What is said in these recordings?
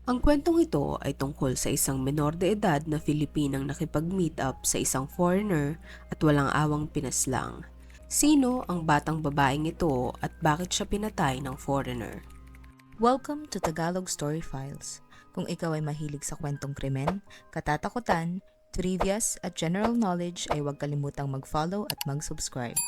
Ang kwentong ito ay tungkol sa isang menor de edad na Filipinang nakipag-meet up sa isang foreigner at walang awang pinaslang. Sino ang batang babaeng ito at bakit siya pinatay ng foreigner? Welcome to Tagalog Story Files. Kung ikaw ay mahilig sa kwentong krimen, katatakutan, trivias at general knowledge ay huwag kalimutang mag-follow at mag-subscribe.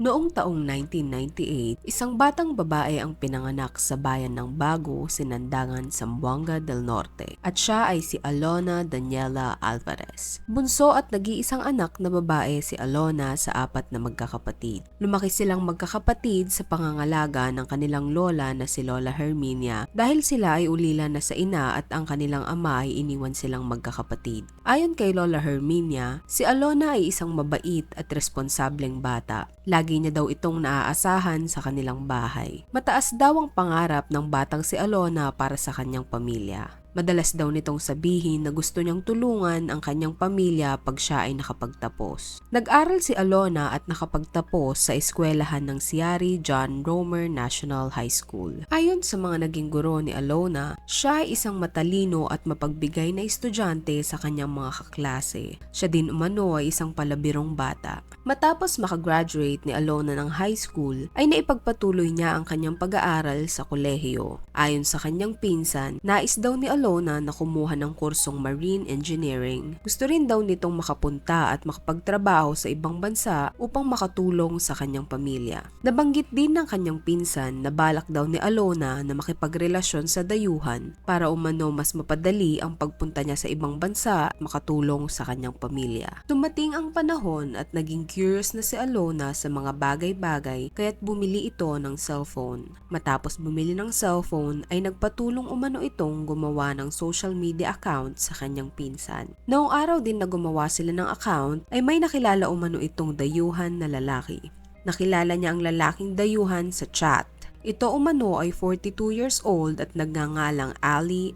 Noong taong 1998, isang batang babae ang pinanganak sa bayan ng Bago, Sinandangan, Zamboanga del Norte at siya ay si Alona Daniela Alvarez. Bunso at nag-iisang anak na babae si Alona sa apat na magkakapatid. Lumaki silang magkakapatid sa pangangalaga ng kanilang lola na si Lola Herminia dahil sila ay ulila na sa ina at ang kanilang ama ay iniwan silang magkakapatid. Ayon kay Lola Herminia, si Alona ay isang mabait at responsableng bata. Lagi niya daw itong naaasahan sa kanilang bahay. Mataas daw ang pangarap ng batang si Alona para sa kanyang pamilya. Madalas daw nitong sabihin na gusto niyang tulungan ang kanyang pamilya pag siya ay nakapagtapos. Nag-aral si Alona at nakapagtapos sa eskwelahan ng Ciary John Romer National High School. Ayon sa mga naging guro ni Alona, siya ay isang matalino at mapagbigay na estudyante sa kanyang mga kaklase. Siya din umano ay isang palabirong bata. Matapos makagraduate ni Alona ng high school, ay naipagpatuloy niya ang kanyang pag-aaral sa kolehiyo. Ayon sa kanyang pinsan, nais daw ni Alona na kumuha ng kursong marine engineering. Gusto rin daw nitong makapunta at makapagtrabaho sa ibang bansa upang makatulong sa kanyang pamilya. Nabanggit din ng kanyang pinsan na balak daw ni Alona na makipagrelasyon sa dayuhan para umano mas mapadali ang pagpunta niya sa ibang bansa at makatulong sa kanyang pamilya. Dumating ang panahon at naging curious na si Alona sa mga bagay-bagay kaya't bumili ito ng cellphone. Matapos bumili ng cellphone ay nagpatulong umano itong gumawa ng social media account sa kanyang pinsan. Noong araw din na gumawa sila ng account ay may nakilala umano itong dayuhan na lalaki. Nakilala niya ang lalaking dayuhan sa chat. Ito umano ay 42 years old at nagngangalang Ali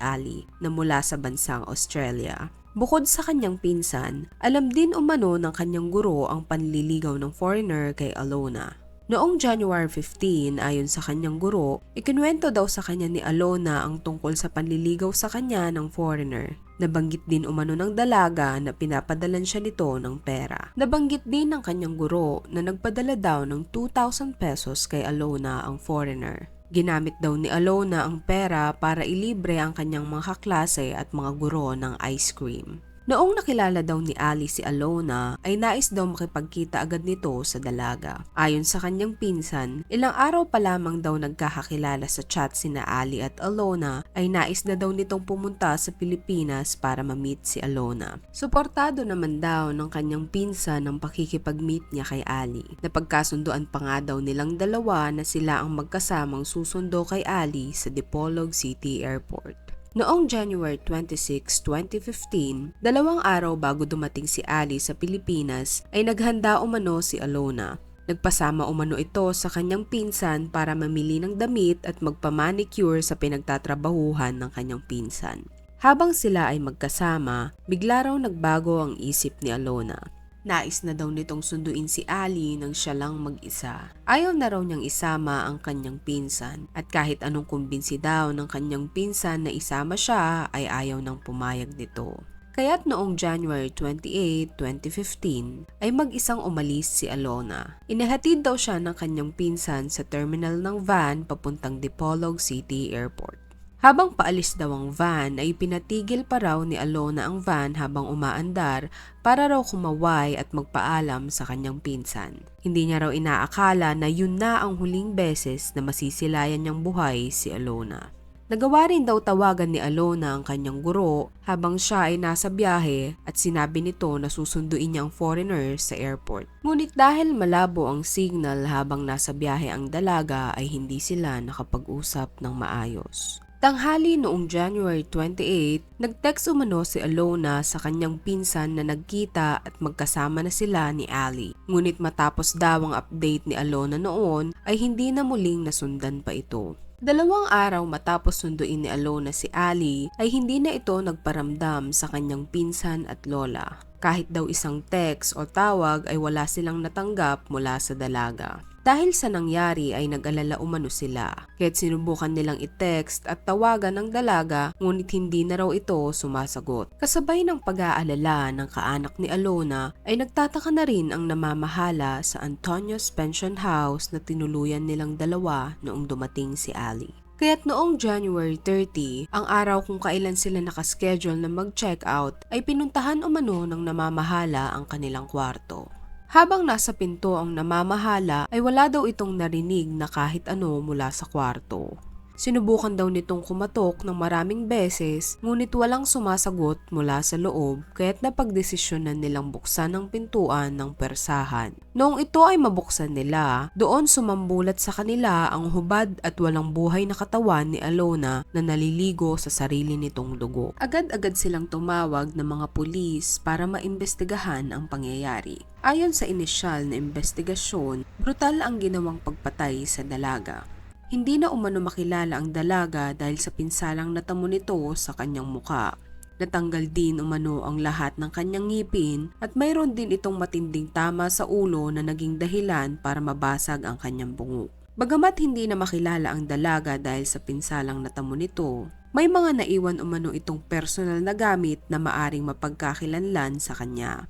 na mula sa bansang Australia. Bukod sa kanyang pinsan, alam din umano ng kanyang guro ang panliligaw ng foreigner kay Alona. Noong January 15, ayon sa kanyang guro, ikinuwento daw sa kanya ni Alona ang tungkol sa panliligaw sa kanya ng foreigner. Nabanggit din umano ng dalaga na pinapadalan siya nito ng pera. Nabanggit din ng kanyang guro na nagpadala daw ng 2,000 pesos kay Alona ang foreigner. Ginamit daw ni Alona ang pera para ilibre ang kanyang mga kaklase at mga guro ng ice cream. Noong nakilala daw ni Ali si Alona, ay nais daw makipagkita agad nito sa dalaga. Ayon sa kanyang pinsan, ilang araw pa lamang daw nagkakakilala sa chat sina Ali at Alona, ay nais na daw nitong pumunta sa Pilipinas para ma-meet si Alona. Suportado naman daw ng kanyang pinsan ng pakikipag-meet niya kay Ali. Napagkasunduan pa nga daw nilang dalawa na sila ang magkasamang susundo kay Ali sa Dipolog City Airport. Noong January 26, 2015, 2 araw bago dumating si Ali sa Pilipinas, ay naghanda umano si Alona. Nagpasama umano ito sa kanyang pinsan para mamili ng damit at magpamanicure sa pinagtatrabahuhan ng kanyang pinsan. Habang sila ay magkasama, bigla raw nagbago ang isip ni Alona. Nais na daw nitong sunduin si Ali nang siya lang mag-isa. Ayaw na raw niyang isama ang kanyang pinsan at kahit anong kumbinsi daw ng kanyang pinsan na isama siya ay ayaw nang pumayag nito. Kaya't noong January 28, 2015 ay mag-isang umalis si Alona. Inahatid daw siya ng kanyang pinsan sa terminal ng van papuntang Dipolog City Airport. Habang paalis daw ang van ay pinatigil pa raw ni Alona ang van habang umaandar para raw kumaway at magpaalam sa kanyang pinsan. Hindi niya raw inaakala na yun na ang huling beses na masisilayan niyang buhay si Alona. Nagawa rin daw tawagan ni Alona ang kanyang guro habang siya ay nasa biyahe at sinabi nito na susunduin niya ang foreigner sa airport. Ngunit dahil malabo ang signal habang nasa biyahe ang dalaga ay hindi sila nakapag-usap ng maayos. Tanghali noong January 28, nag-text umano si Alona sa kanyang pinsan na nagkita at magkasama na sila ni Ali. Ngunit matapos daw ang update ni Alona noon ay hindi na muling nasundan pa ito. 2 araw matapos sunduin ni Alona si Ali ay hindi na ito nagparamdam sa kanyang pinsan at lola. Kahit daw isang text o tawag ay wala silang natanggap mula sa dalaga. Dahil sa nangyari ay nag-alala umano sila, kaya't sinubukan nilang i-text at tawagan ng dalaga ngunit hindi na raw ito sumasagot. Kasabay ng pag-aalala ng kaanak ni Alona ay nagtataka na rin ang namamahala sa Antonio's Pension House na tinuluyan nilang dalawa noong dumating si Ali. Kaya't noong January 30, ang araw kung kailan sila nakaschedule na mag-check out ay pinuntahan umano ng namamahala ang kanilang kwarto. Habang nasa pinto ang namamahala ay wala daw itong narinig na kahit ano mula sa kwarto. Sinubukan daw nitong kumatok ng maraming beses ngunit walang sumasagot mula sa loob kaya't napagdesisyonan nilang buksan ang pintuan ng persahan. Noong ito ay mabuksan nila, doon sumambulat sa kanila ang hubad at walang buhay na katawan ni Alona na naliligo sa sarili nitong dugo. Agad-agad silang tumawag ng mga pulis para maimbestigahan ang pangyayari. Ayon sa inisyal na investigasyon, brutal ang ginawang pagpatay sa dalaga. Hindi na umano makilala ang dalaga dahil sa pinsalang natamo nito sa kanyang muka. Natanggal din umano ang lahat ng kanyang ngipin at mayroon din itong matinding tama sa ulo na naging dahilan para mabasag ang kanyang bungo. Bagamat hindi na makilala ang dalaga dahil sa pinsalang natamo nito, may mga naiwan umano itong personal na gamit na maaring mapagkakilanlan sa kanya.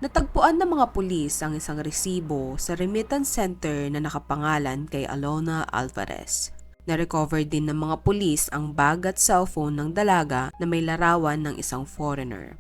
Natagpuan ng mga pulis ang isang resibo sa remittance center na nakapangalan kay Alona Alvarez. Na-recover din ng mga pulis ang bag at cellphone ng dalaga na may larawan ng isang foreigner.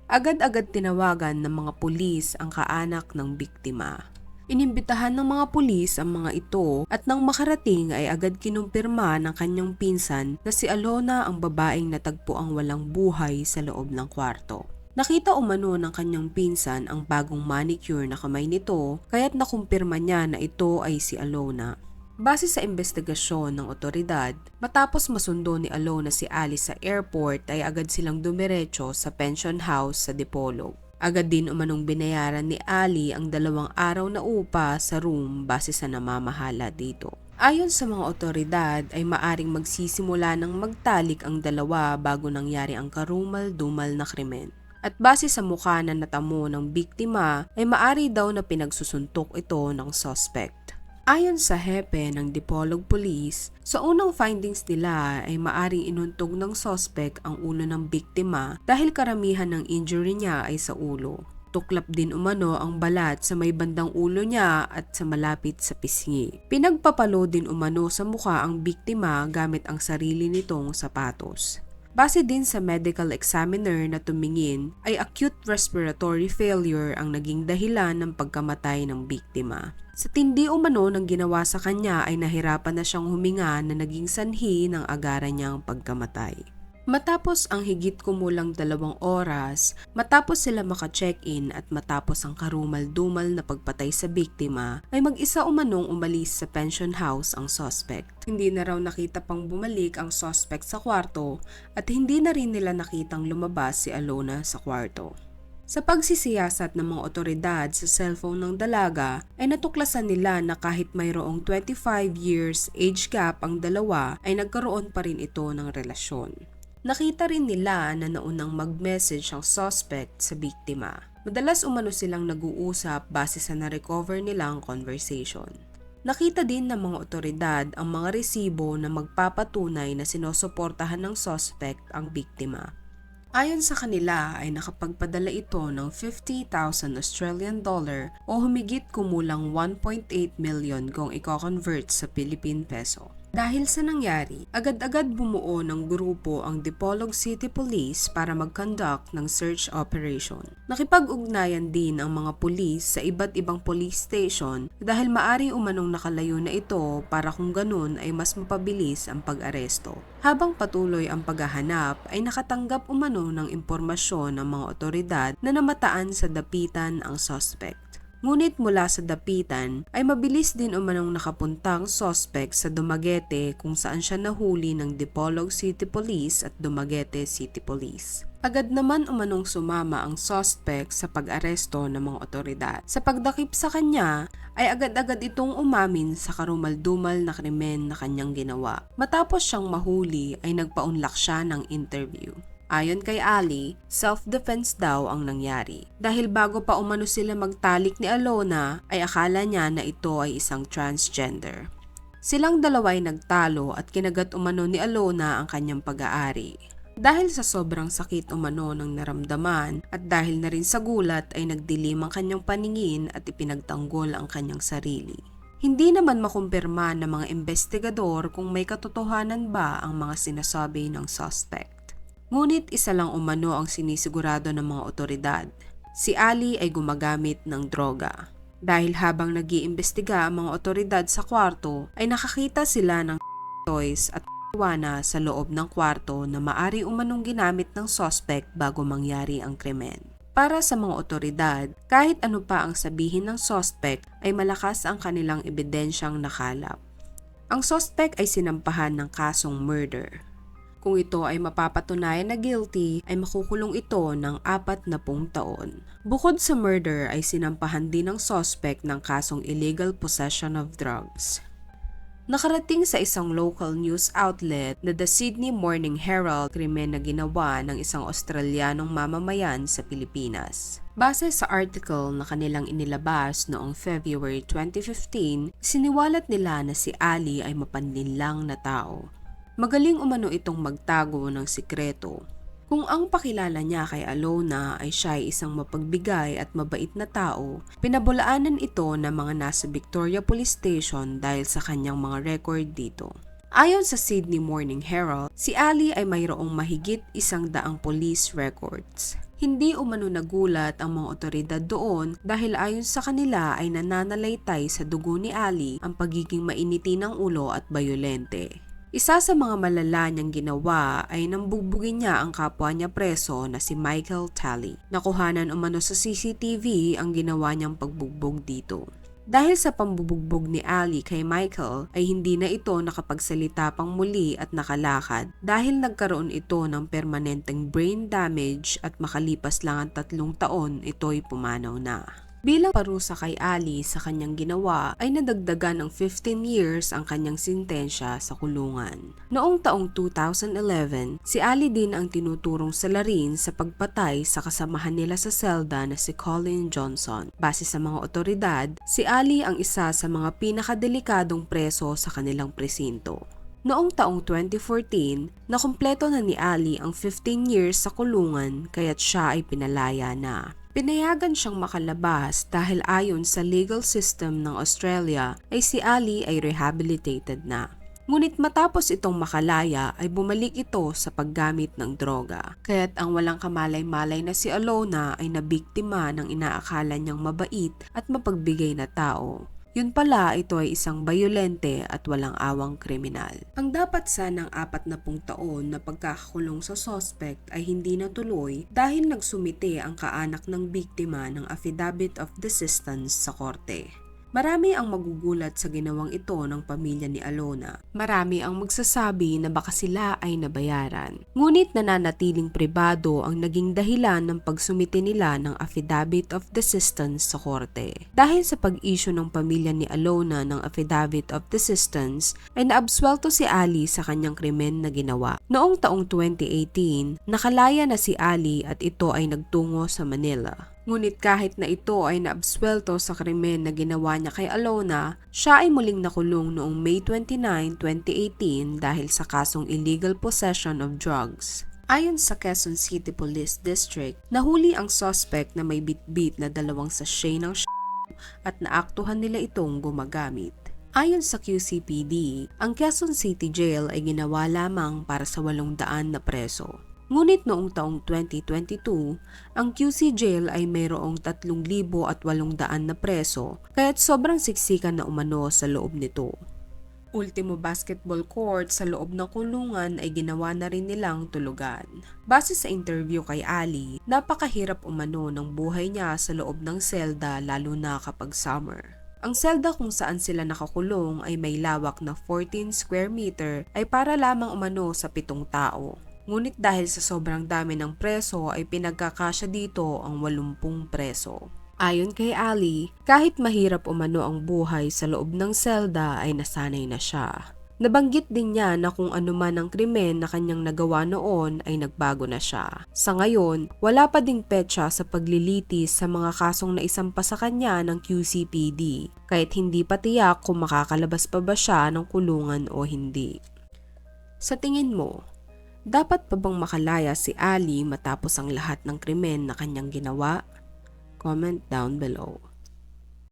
Agad-agad tinawagan ng mga pulis ang kaanak ng biktima. Inimbitahan ng mga pulis ang mga ito at nang makarating ay agad kinumpirma ng kanyang pinsan na si Alona ang babaeng natagpuang walang buhay sa loob ng kwarto. Nakita umano ng kanyang pinsan ang bagong manicure na kamay nito kaya't nakumpirma niya na ito ay si Alona. Base sa investigasyon ng otoridad, matapos masundo ni Alona si Ali sa airport ay agad silang dumiretso sa pension house sa Dipolog. Agad din umanong binayaran ni Ali ang 2 araw na upa sa room base sa namamahala dito. Ayon sa mga otoridad ay maaring magsisimula ng magtalik ang dalawa bago nangyari ang karumal-dumal na krimen. At base sa mukha na natamo ng biktima ay maari daw na pinagsusuntok ito ng suspect. Ayon sa hepe ng Dipolog Police, sa unang findings nila ay maaring inuntog ng suspect ang ulo ng biktima dahil karamihan ng injury niya ay sa ulo. Tuklap din umano ang balat sa may bandang ulo niya at sa malapit sa pisngi. Pinagpapalo din umano sa mukha ang biktima gamit ang sarili nitong sapatos. Base din sa medical examiner na tumingin ay acute respiratory failure ang naging dahilan ng pagkamatay ng biktima. Sa tindi umano ng ginawa sa kanya ay nahirapan na siyang huminga na naging sanhi ng agaran niyang pagkamatay. Matapos ang higit kumulang 2 oras, matapos sila maka-check-in at matapos ang karumal-dumal na pagpatay sa biktima, ay mag-isa umanong umalis sa pension house ang suspect. Hindi na raw nakita pang bumalik ang suspect sa kwarto at hindi na rin nila nakitang lumabas si Alona sa kwarto. Sa pagsisiyasat ng mga otoridad sa cellphone ng dalaga ay natuklasan nila na kahit mayroong 25 years age gap ang dalawa ay nagkaroon pa rin ito ng relasyon. Nakita rin nila na naunang mag-message ang suspect sa biktima. Madalas umano silang nag-uusap base sa na-recover nilang conversation. Nakita din ng mga otoridad ang mga resibo na magpapatunay na sinusuportahan ng suspect ang biktima. Ayon sa kanila ay nakapagpadala ito ng 50,000 Australian dollar o humigit kumulang 1.8 million kung i-convert sa Philippine peso. Dahil sa nangyari, agad-agad bumuo ng grupo ang Dipolog City Police para mag-conduct ng search operation. Nakipag-ugnayan din ang mga pulis sa iba't ibang police station dahil maari umanong nakalayo na ito para kung ganun ay mas mapabilis ang pag-aresto. Habang patuloy ang paghahanap ay nakatanggap umano ng impormasyon ng mga otoridad na namataan sa dapitan ang suspect. Ngunit mula sa dapitan ay mabilis din umanong nakapuntang suspect sa Dumaguete kung saan siya nahuli ng Dipolog City Police at Dumaguete City Police. Agad naman umanong sumama ang suspect sa pag-aresto ng mga otoridad. Sa pagdakip sa kanya ay agad-agad itong umamin sa karumal-dumal na krimen na kanyang ginawa. Matapos siyang mahuli ay nagpaunlak siya ng interview. Ayon kay Ali, self-defense daw ang nangyari. Dahil bago pa umano sila magtalik ni Alona, ay akala niya na ito ay isang transgender. Silang dalawa ay nagtalo at kinagat umano ni Alona ang kanyang pag-aari. Dahil sa sobrang sakit umano ng naramdaman at dahil na rin sa gulat ay nagdilim ang kanyang paningin at ipinagtanggol ang kanyang sarili. Hindi naman makumpirma ng mga investigador kung may katotohanan ba ang mga sinasabi ng suspect. Ngunit isa lang umano ang sinisigurado ng mga otoridad. Si Ali ay gumagamit ng droga. Dahil habang nag-iimbestiga ang mga otoridad sa kwarto, ay nakakita sila ng toys at marijuana sa loob ng kwarto na maari umanong ginamit ng suspect bago mangyari ang krimen. Para sa mga otoridad, kahit ano pa ang sabihin ng suspect ay malakas ang kanilang ebidensyang nakalap. Ang suspect ay sinampahan ng kasong murder. Kung ito ay mapapatunayan na guilty, ay makukulong ito ng 40 taon. Bukod sa murder ay sinampahan din ng suspect ng kasong illegal possession of drugs. Nakarating sa isang local news outlet na The Sydney Morning Herald krimen na ginawa ng isang Australianong mamamayan sa Pilipinas. Base sa article na kanilang inilabas noong February 2015, siniwalat nila na si Ali ay mapanlinlang na tao. Magaling umano itong magtago ng sikreto. Kung ang pakilala niya kay Alona ay siya ay isang mapagbigay at mabait na tao, pinabulaanan ito ng mga nasa Victoria Police Station dahil sa kanyang mga record dito. Ayon sa Sydney Morning Herald, si Ali ay mayroong mahigit 100 police records. Hindi umano nagulat ang mga otoridad doon dahil ayon sa kanila ay nananalaytay sa dugo ni Ali ang pagiging mainiti ng ulo at bayolente. Isa sa mga malala niyang ginawa ay nambugbugin niya ang kapwa niya preso na si Michael Talley. Nakuhanan umano sa CCTV ang ginawa niyang pagbugbog dito. Dahil sa pambubugbog ni Ali kay Michael ay hindi na ito nakapagsalita pang muli at nakalakad dahil nagkaroon ito ng permanenteng brain damage at makalipas lang ang 3 taon ito'y pumanaw na. Bilang parusa kay Ali sa kanyang ginawa ay nadagdagan ng 15 years ang kanyang sintensya sa kulungan. Noong taong 2011, si Ali din ang tinuturong salarin sa pagpatay sa kasamahan nila sa selda na si Colin Johnson. Base sa mga otoridad, si Ali ang isa sa mga pinakadelikadong preso sa kanilang presinto. Noong taong 2014, nakumpleto na ni Ali ang 15 years sa kulungan kaya't siya ay pinalaya na. Pinayagan siyang makalabas dahil ayon sa legal system ng Australia ay si Ali ay rehabilitated na. Ngunit matapos itong makalaya ay bumalik ito sa paggamit ng droga. Kaya't ang walang kamalay-malay na si Alona ay nabiktima ng inaakala niyang mabait at mapagbigay na tao. Yun pala, ito ay isang bayolente at walang awang kriminal. Ang dapat sanang 40 taon na pagkakakulong sa suspect ay hindi natuloy dahil nagsumite ang kaanak ng biktima ng affidavit of desistance sa korte. Marami ang magugulat sa ginawang ito ng pamilya ni Alona. Marami ang magsasabi na baka sila ay nabayaran. Ngunit nananatiling pribado ang naging dahilan ng pagsumite nila ng affidavit of desistance sa korte. Dahil sa pag-issue ng pamilya ni Alona ng affidavit of desistance, ay naabswelto si Ali sa kanyang krimen na ginawa. Noong taong 2018, nakalaya na si Ali at ito ay nagtungo sa Manila. Ngunit kahit na ito ay naabswelto sa krimen na ginawa niya kay Alona, siya ay muling nakulong noong May 29, 2018 dahil sa kasong illegal possession of drugs. Ayon sa Quezon City Police District, nahuli ang suspect na may bitbit na 2 sachet ng at naaktuhan nila itong gumagamit. Ayon sa QCPD, ang Quezon City Jail ay ginawa lamang para sa 800 na preso. Ngunit noong taong 2022, ang QC Jail ay mayroong 3,800 na preso, kaya't sobrang siksikan na umano sa loob nito. Ultimo basketball court sa loob ng kulungan ay ginawa na rin nilang tulugan. Base sa interview kay Ali, napakahirap umano ng buhay niya sa loob ng selda lalo na kapag summer. Ang selda kung saan sila nakakulong ay may lawak na 14 square meter ay para lamang umano sa 7 tao. Ngunit dahil sa sobrang dami ng preso ay pinagkakasya dito ang 80 preso. Ayon kay Ali, kahit mahirap umano ang buhay sa loob ng selda ay nasanay na siya. Nabanggit din niya na kung ano man ang krimen na kanyang nagawa noon ay nagbago na siya. Sa ngayon, wala pa ding petsa sa paglilitis sa mga kasong naisampa sa kanya ng QCPD, kahit hindi pa tiyak kung makakalabas pa ba siya ng kulungan o hindi. Sa tingin mo, dapat pa bang makalaya si Ali matapos ang lahat ng krimen na kanyang ginawa? Comment down below.